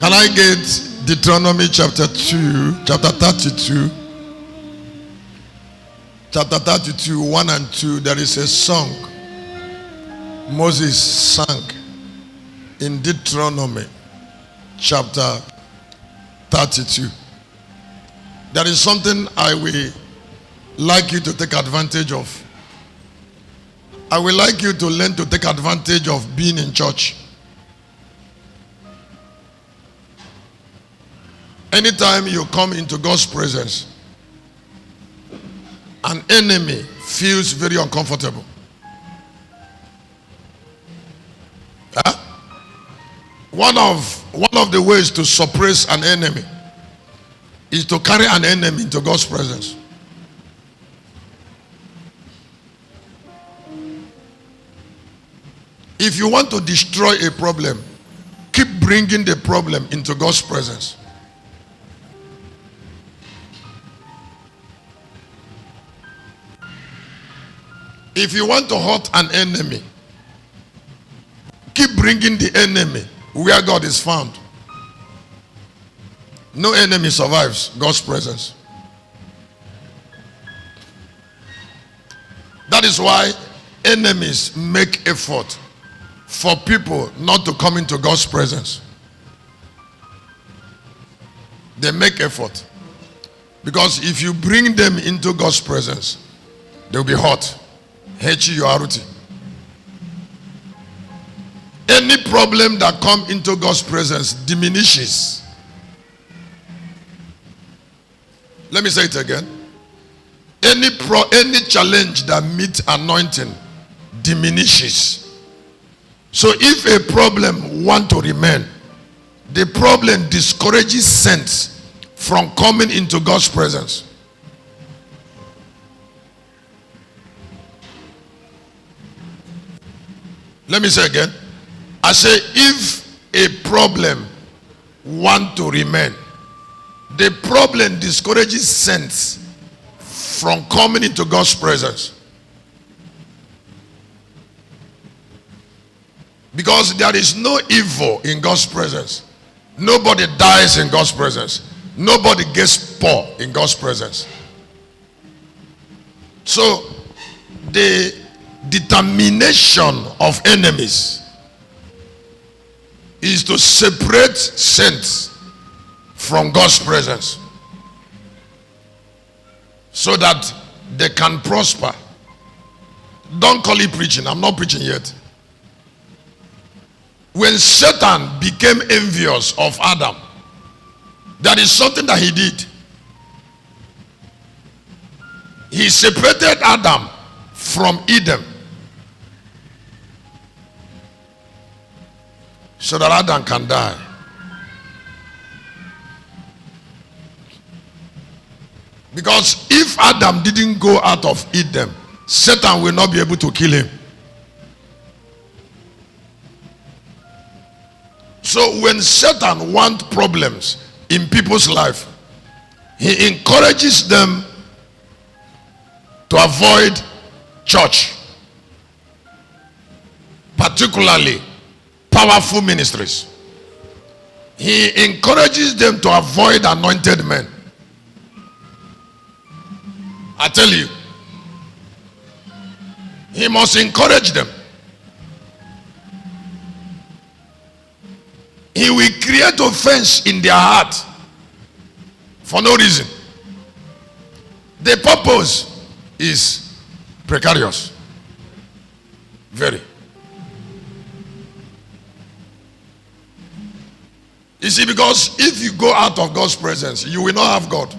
Can I get Deuteronomy chapter 32? Chapter 32, 1 and 2. There is a song Moses sang in Deuteronomy chapter 32. There is something I will like you to take advantage of. I would like you to learn to take advantage of being in church. Anytime you come into God's presence, an enemy feels very uncomfortable. One of the ways to suppress an enemy is to carry an enemy into God's presence. If you want to destroy a problem, keep bringing the problem into God's presence. If you want to hurt an enemy, keep bringing the enemy where God is found. No enemy survives God's presence. That is why enemies make effort for people not to come into God's presence. They make effort. Because if you bring them into God's presence, they'll be hurt. H-U-R-T. Any problem that comes into God's presence diminishes. Let me say it again. Any challenge that meets anointing diminishes. So if a problem wants to remain, the problem discourages saints from coming into God's presence. Let me say again. I say if a problem wants to remain, the problem discourages saints from coming into God's presence. Because there is no evil in God's presence. Nobody dies in God's presence. Nobody gets poor in God's presence. So the determination of enemies is to separate saints from God's presence so that they can prosper. Don't call it preaching. I'm not preaching yet. When Satan became envious of Adam, there is something that he did. He separated Adam from Eden so that Adam can die. Because if Adam didn't go out of Eden, Satan will not be able to kill him. So when Satan wants problems in people's life, he encourages them to avoid church, particularly powerful ministries. He encourages them to avoid anointed men. I tell you, he must encourage them. He will create offense in their heart for no reason. The purpose is precarious. Very. You see, because if you go out of God's presence, you will not have God.